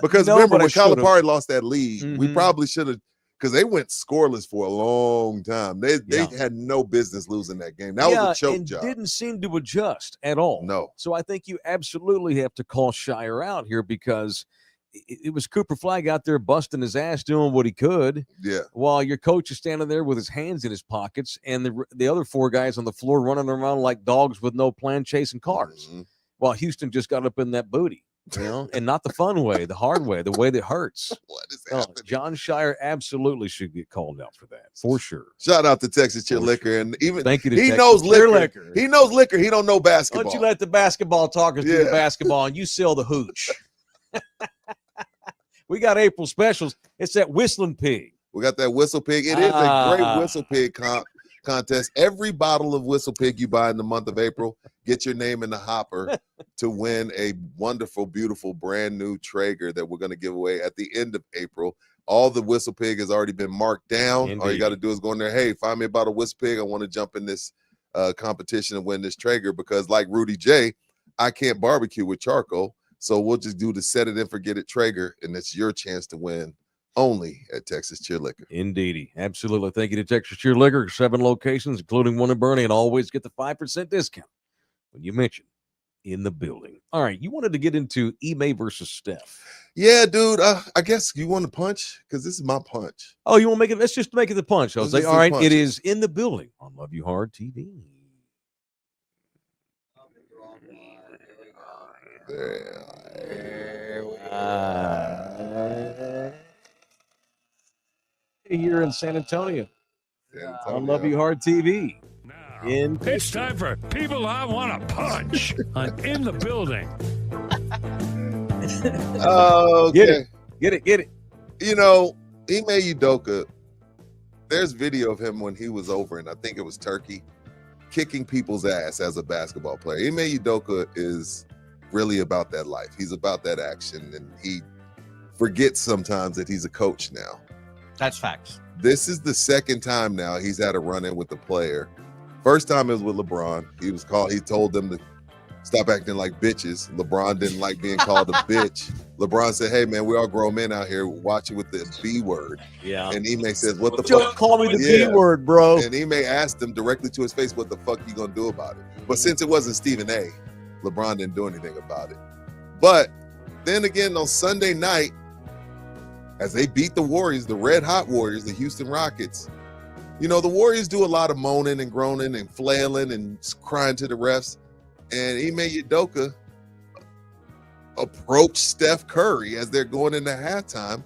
Because remember, when Calipari lost that lead, we probably should have, because they went scoreless for a long time. They had no business losing that game. That was a choke job. Didn't seem to adjust at all. No. So I think you absolutely have to call Shire out here because it was Cooper Flagg out there busting his ass doing what he could. Yeah. While your coach is standing there with his hands in his pockets and the other 4 guys on the floor running around like dogs with no plan chasing cars. Mm-hmm. While Houston just got up in that booty, and not the fun way, the hard way, the way that hurts. What is happening? John Shire absolutely should get called out for that, for sure. Shout out to Texas Cheer Liquor, and even thank you to he Texas knows Cheer liquor. He knows liquor. He don't know basketball. Why don't you let the basketball talkers do the basketball and you sell the hooch? We got April specials. It's that Whistling Pig. We got that Whistle Pig. It is a great Whistle Pig contest. Every bottle of Whistle Pig you buy in the month of April, get your name in the hopper to win a wonderful, beautiful, brand new Traeger that we're going to give away at the end of April. All the Whistle Pig has already been marked down. Indeed. All you got to do is go in there. Hey, find me about a Whistle Pig. I want to jump in this competition and win this Traeger because, like Rudy J, I can't barbecue with charcoal. So we'll just do the set it and forget it Traeger, and it's your chance to win only at Texas Cheer Liquor. Indeedy. Absolutely. Thank you to Texas Cheer Liquor. 7 locations, including one in Bernie, and always get the 5% discount when you mention in the building. All right. You wanted to get into Ime versus Steph. Yeah, dude. I guess you want to punch because this is my punch. Oh, you want to make it? Let's just make it the punch. I'll say, all right, it is in the building on Love You Hard TV. Here in San Antonio. On Love You Hard TV. Now, it's time for People I Want to Punch on In the Building. Oh, okay. Get it. You know, Ime Udoka, there's video of him when he was over in, I think it was Turkey, kicking people's ass as a basketball player. Ime Udoka is really about that life. He's about that action, and he forgets sometimes that he's a coach now. That's facts. This is the second time now he's had a run-in with the player. First time it was with LeBron. He told them to stop acting like bitches. LeBron didn't like being called a bitch. LeBron said, hey, man, we all grown men out here watching with the B word. Yeah. And Ime says, what the fuck? Call me the B word, bro. And Ime asked him directly to his face, what the fuck you gonna do about it? But since it wasn't Stephen A., LeBron didn't do anything about it. But then again, on Sunday night, as they beat the Warriors, the red hot Warriors, the Houston Rockets, you know, the Warriors do a lot of moaning and groaning and flailing and crying to the refs. And Ime Udoka approached Steph Curry as they're going into halftime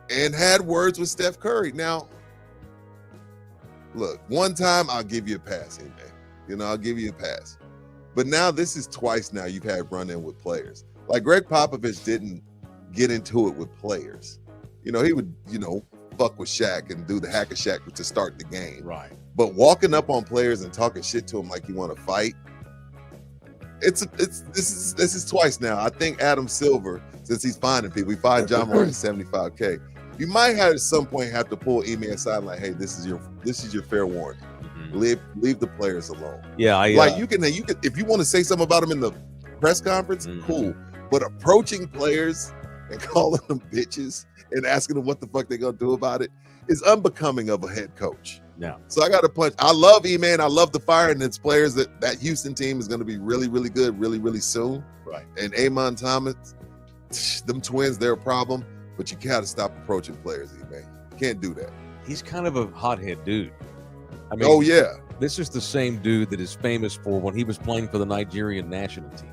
and had words with Steph Curry. Now, look, one time I'll give you a pass, Ime. You know, I'll give you a pass. But now this is twice now you've had run-in with players. Like Greg Popovich didn't get into it with players. You know, he would, fuck with Shaq and do the hack of Shaq to start the game. Right. But walking up on players and talking shit to them like you want to fight, this is twice now. I think Adam Silver, since he's finding people, he fined John Moran $75K. You might have at some point have to pull Ime aside like, hey, this is your fair warning. Mm-hmm. Leave the players alone. Yeah, you can if you want to say something about them in the press conference, cool. But approaching players and calling them bitches and asking them what the fuck they're gonna do about it is unbecoming of a head coach. Yeah. So I got to punch. I love Ime, and I love the fire, and its players. That Houston team is going to be really, really good, really, really soon. Right. And Amon Thomas, them twins, they're a problem. But you got to stop approaching players, Ime. You can't do that. He's kind of a hothead dude. I mean, oh yeah. This is the same dude that is famous for when he was playing for the Nigerian national team.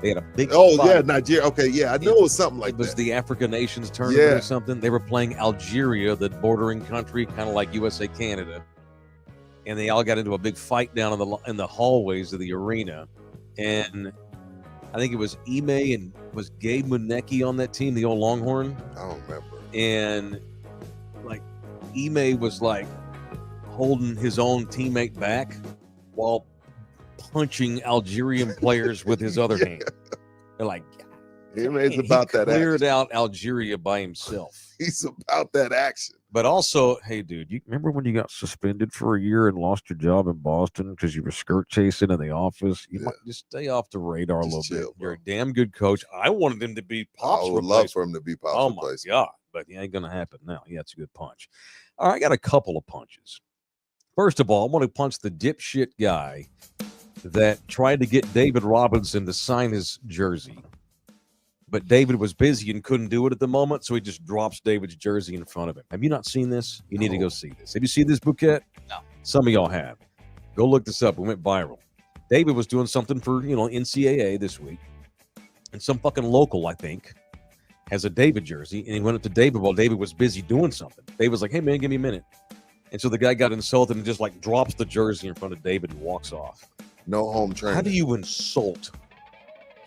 They had a big fight. Yeah, Nigeria. Okay, yeah, I knew it was something like that. It was the African Nations tournament or something. They were playing Algeria, the bordering country, kind of like USA, Canada. And they all got into a big fight down in the hallways of the arena. And I think it was Ime and was Gabe Munecki on that team, the old Longhorn. I don't remember. And like Ime was like holding his own teammate back while punching Algerian players with his other hand. They're like, Ime's about that action. Cleared out Algeria by himself. He's about that action. But also, hey, dude, you remember when you got suspended for a year and lost your job in Boston because you were skirt chasing in the office? You might just stay off the radar a little bit. Bro. You're a damn good coach. I wanted him to be Pop's I would love for him to be Pop's replacement. My God, but it ain't going to happen now. Yeah, it's a good punch. All right, I got a couple of punches. First of all, I want to punch the dipshit guy that tried to get David Robinson to sign his jersey but David was busy and couldn't do it at the moment, so he just drops David's jersey in front of him. Have you not seen this? You need to go see this. Have you seen this, Bouquet? No. Some of y'all have. Go look this up. It went viral. David was doing something for, NCAA this week, and some fucking local, I think, has a David jersey, and he went up to David while David was busy doing something. David was like, hey, man, give me a minute. And so the guy got insulted and just, drops the jersey in front of David and walks off. No home training. How do you insult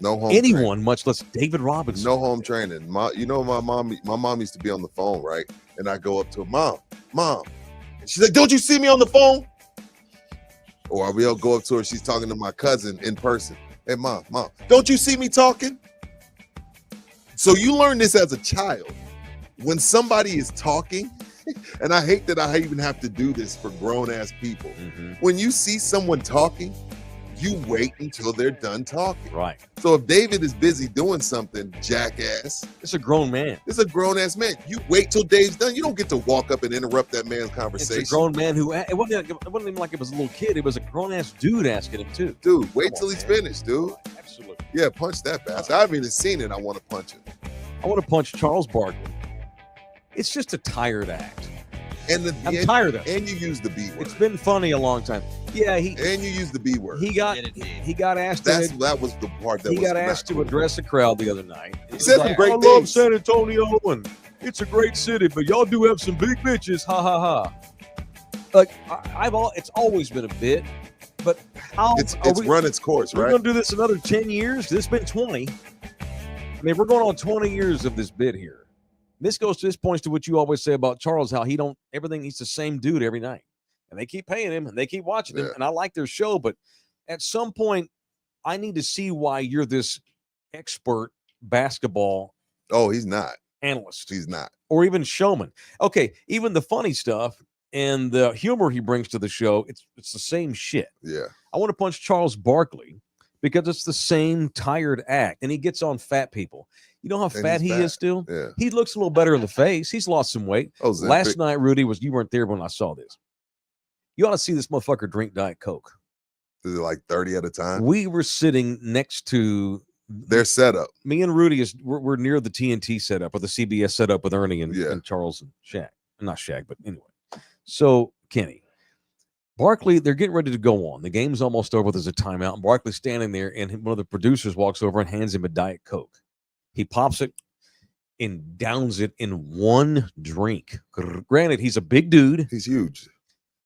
anyone, training. Much less David Robinson? No home training. My mom used to be on the phone, right? And I go up to her, Mom. And she's like, don't you see me on the phone? Or I'll go up to her, she's talking to my cousin in person. Hey, Mom, don't you see me talking? So you learn this as a child. When somebody is talking, and I hate that I even have to do this for grown-ass people. Mm-hmm. When you see someone talking, you wait until they're done talking. Right. So if David is busy doing something, jackass. It's a grown man. It's a grown-ass man. You wait till Dave's done. You don't get to walk up and interrupt that man's conversation. It's a grown man it wasn't even like it was a little kid. It was a grown-ass dude asking him, too. Dude, wait till he's finished, dude. Absolutely. Yeah, punch that bastard. I haven't even seen it. I want to punch it. I want to punch Charles Barkley. It's just a tired act. I'm tired of it. And you use the B word. It's been funny a long time. Yeah, and you use the B word. He got asked. That was the part that he got asked to address a crowd the other night. He said some great things. I love San Antonio, and it's a great city, but y'all do have some big bitches. Ha ha ha. Like it's always been a bit, but how it's run its course, right? We're gonna do this another 10 years. This has been 20. I mean, we're going on 20 years of this bit here. This points to what you always say about Charles, how he's the same dude every night. And they keep paying him and they keep watching him. And I like their show, but at some point, I need to see why you're this expert basketball. Oh, he's not. Analyst. He's not. Or even showman. Okay, even the funny stuff and the humor he brings to the show, it's the same shit. Yeah. I want to punch Charles Barkley because it's the same tired act. And he gets on fat people. You know how fat he is still? Yeah. He looks a little better in the face. He's lost some weight. Last night, Rudy, you weren't there when I saw this. You ought to see this motherfucker drink Diet Coke. Is it like 30 at a time? We were sitting next to their setup. Me and Rudy we're near the TNT setup or the CBS setup with Ernie and Charles and Shaq. Not Shaq, but anyway. So Kenny, Barkley, they're getting ready to go on. The game's almost over. There's a timeout, and Barkley's standing there, and one of the producers walks over and hands him a Diet Coke. He pops it and downs it in one drink. Granted, he's a big dude. He's huge.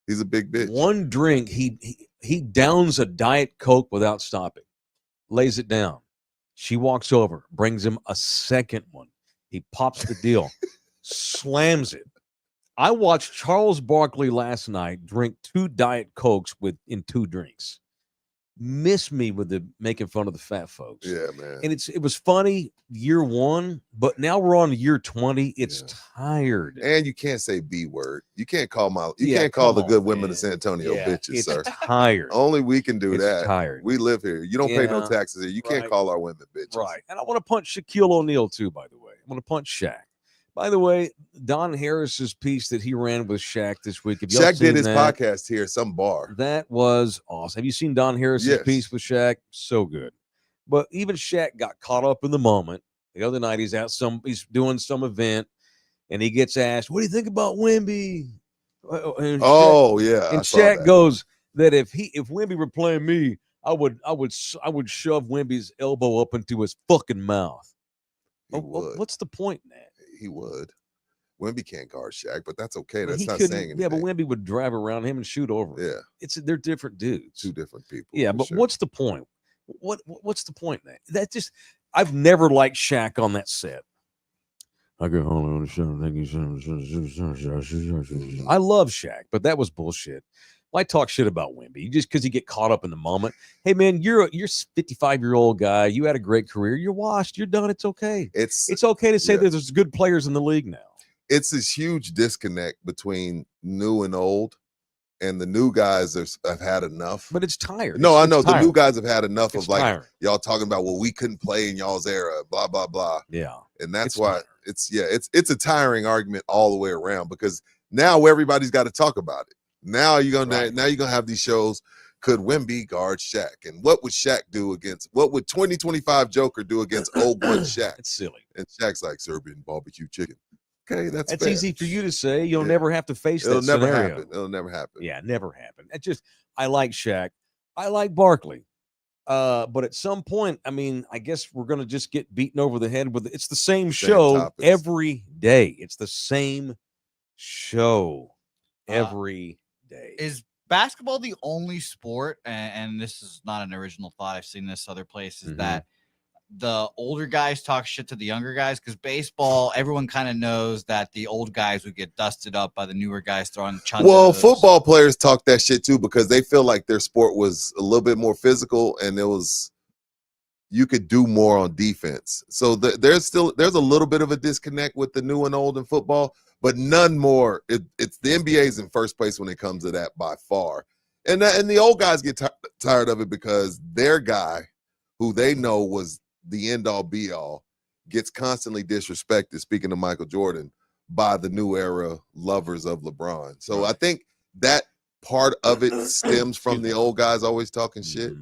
He's a big bitch. One drink, he downs a Diet Coke without stopping. Lays it down. She walks over, brings him a second one. He pops the deal, slams it. I watched Charles Barkley last night drink 2 Diet Cokes in 2 drinks. Miss me with the making fun of the fat folks. Yeah, man. And it was funny year 1, but now we're on year 20. It's tired. And you can't say B word. You can't call the good women of San Antonio bitches, sir. Tired. Only we can do that. Tired. We live here. You don't pay no taxes here. You can't call our women bitches. Right. And I want to punch Shaquille O'Neal too, by the way. I want to punch Shaq. By the way, Don Harris's piece that he ran with Shaq this week. Shaq did his podcast here at some bar. That was awesome. Have you seen Don Harris's piece with Shaq? So good. But even Shaq got caught up in the moment. The other night he's doing some event, and he gets asked, "What do you think about Wemby?" And Shaq goes that if Wemby were playing me, I would shove Wemby's elbow up into his fucking mouth. What's the point in that? He would. Wemby can't guard Shaq, but that's okay. That's not saying anything. Yeah, but Wemby would drive around him and shoot over him. Yeah. They're different dudes. 2 different people. Yeah, but what's the point? What's the point in that? I've never liked Shaq on that set. I go home on the show. I love Shaq, but that was bullshit. Why talk shit about Wemby? Just because you get caught up in the moment. Hey man, you're a 55-year-old guy. You had a great career. You're washed. You're done. It's okay. It's okay to say that there's good players in the league now. It's this huge disconnect between new and old, and the new guys have had enough. But it's tired. No, I know the new guys have had enough of tired. Y'all talking about we couldn't play in y'all's era, blah blah blah. Yeah, and that's why tired. it's a tiring argument all the way around because now everybody's got to talk about it. Now you're gonna have these shows could Wemby guard Shaq? And what would 2025 Joker do against 01 Shaq? It's silly. And Shaq's like, Serbian barbecue chicken. Okay, that's fair. easy for you to say. You'll never have to face that scenario. It'll never happen. Yeah, never happen. I like Shaq. I like Barkley. But at some point, I mean, I guess we're going to just get beaten over the head with it's the same show topics. Every day. It's the same show every day. Is basketball the only sport, and this is not an original thought, I've seen this other places, that the older guys talk shit to the younger guys? Because baseball, everyone kind of knows that the old guys would get dusted up by the newer guys throwing chunks. Well, football players talk that shit too because they feel like their sport was a little bit more physical and you could do more on defense. So there's a little bit of a disconnect with the new and old in football, but none more. It's the NBA's in first place when it comes to that by far. And the old guys get tired of it because their guy, who they know was the end-all be-all, gets constantly disrespected, speaking of Michael Jordan, by the new era lovers of LeBron. So I think that part of it stems from the old guys always talking shit.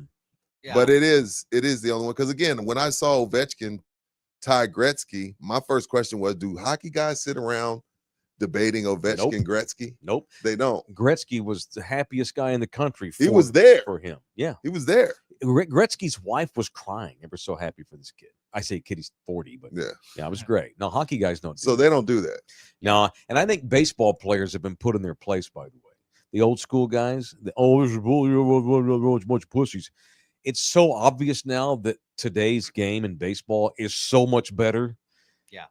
Yeah. But it is the only one. Because, again, when I saw Ovechkin tie Gretzky, my first question was, do hockey guys sit around debating Ovechkin Gretzky? Nope. They don't. Gretzky was the happiest guy in the country. He was there. For him. Yeah. He was there. Gretzky's wife was crying. Ever so happy for this kid. I say kid, he's 40, but yeah, it was great. Now, hockey guys don't do they don't do that. No, and I think baseball players have been put in their place, by the way. The old school guys, this is a bunch of pussies. It's so obvious now that today's game in baseball is so much better. Yeah.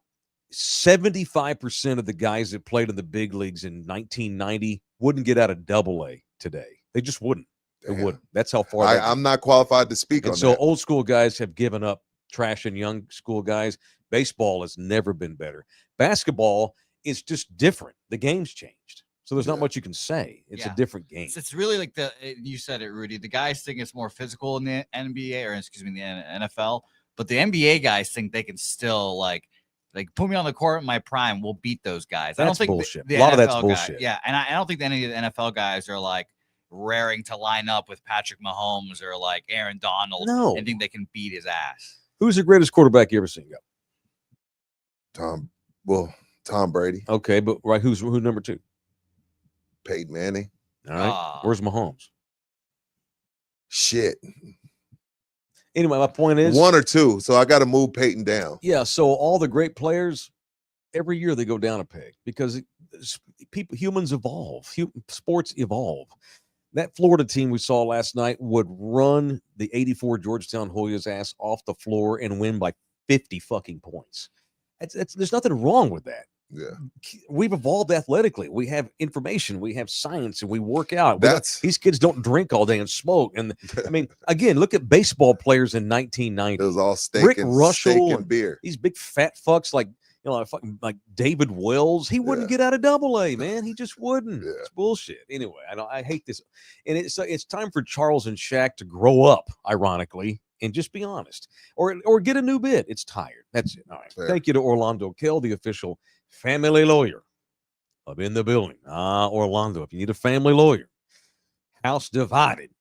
75% of the guys that played in the big leagues in 1990 wouldn't get out of AA today. They just wouldn't. They wouldn't. That's how far. I'm not qualified to speak on that. So old school guys have given up trash and young school guys. Baseball has never been better. Basketball is just different. The game's changed. So there's not much you can say. It's a different game. It's really like you said it, Rudy. The guys think it's more physical in the NBA, or excuse me, the NFL. But the NBA guys think they can still like put me on the court in my prime. We'll beat those guys. That's I don't think bullshit. A lot of that's bullshit. And I don't think any of the NFL guys are like raring to line up with Patrick Mahomes or like Aaron Donald and think they can beat his ass. Who's the greatest quarterback you ever seen go? Tom Brady. Okay, but who's number 2? Peyton Manning. All right. Where's Mahomes? Shit. Anyway, my point is 1 or 2. So I got to move Peyton down. Yeah. So all the great players, every year they go down a peg because humans evolve. Sports evolve. That Florida team we saw last night would run the 84 Georgetown Hoyas ass off the floor and win by 50 fucking points. There's nothing wrong with that. Yeah. We've evolved athletically. We have information. We have science, and we work out. These kids don't drink all day and smoke. And I mean, again, look at baseball players in 1990. It was all steak Rick and Russell and beer. These big fat fucks like like David Wells. He wouldn't get out of AA, man. He just wouldn't. Yeah. It's bullshit. Anyway, I hate this. And it's time for Charles and Shaq to grow up, ironically, and just be honest. Or get a new bit. It's tired. That's it. All right. Fair. Thank you to Orlando Kell, the official family lawyer of In the Building. Orlando, if you need a family lawyer, house divided.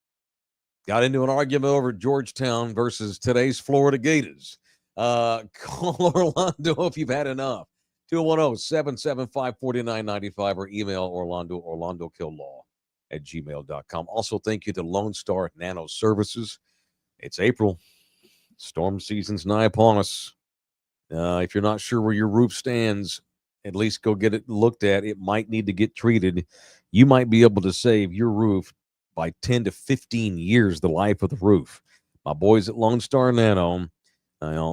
Got into an argument over Georgetown versus today's Florida Gators. Call Orlando if you've had enough. 210-775-4995 or email orlandokilllaw@gmail.com. Also, thank you to Lone Star Nano Services. It's April. Storm season's nigh upon us. If you're not sure where your roof stands, at least go get it looked at. It might need to get treated. You might be able to save your roof by 10 to 15 years, the life of the roof. My boys at Lone Star Nano,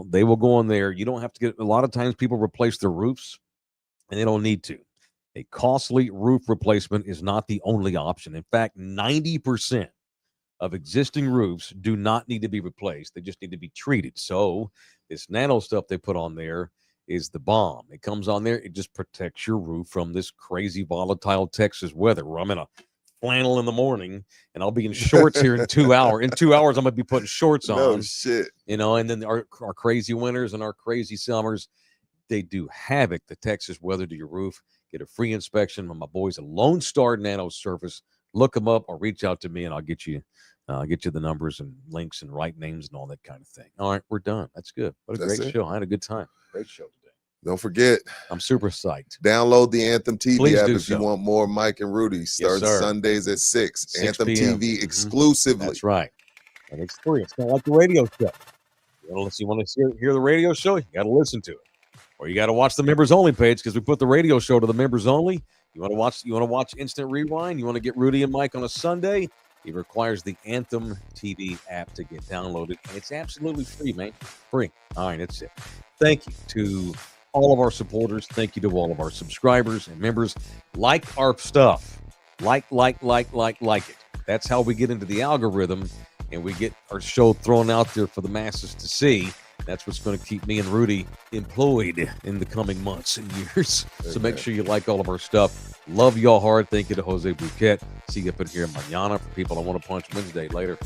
they will go in there. You don't have to get, a lot of times people replace their roofs and they don't need to. A costly roof replacement is not the only option. In fact, 90% of existing roofs do not need to be replaced. They just need to be treated. So this nano stuff they put on there is the bomb. It comes on there. It just protects your roof from this crazy volatile Texas weather where I'm in a flannel in the morning and I'll be in shorts here in 2 hours. In 2 hours, I'm going to be putting shorts on. No shit. And then our crazy winters and our crazy summers, they do havoc, the Texas weather to your roof. Get a free inspection from my boys at Lone Star Nano Service, look them up or reach out to me, and I'll get you the numbers and links and right names and all that kind of thing. All right, we're done. That's good. What a great show. I had a good time. Great show today. Don't forget. I'm super psyched. Download the Anthem TV app if you want more Mike and Rudy. Starts Sundays at 6. Anthem PM. TV exclusively. That's right. And it's free. It's not like the radio show. You want to hear the radio show? You got to listen to it. Or you got to watch the members only page because we put the radio show to the members only. You want to watch Instant Rewind? You want to get Rudy and Mike on a Sunday? It requires the Anthem TV app to get downloaded, and it's absolutely free, man. Free. All right, that's it. Thank you to all of our supporters. Thank you to all of our subscribers and members. Like our stuff. Like it. That's how we get into the algorithm, and we get our show thrown out there for the masses to see. That's what's going to keep me and Rudy employed in the coming months and years. So make sure you like all of our stuff. Love y'all hard. Thank you to Jose Bouquet. See you up in here mañana for people I want to punch Wednesday. Later.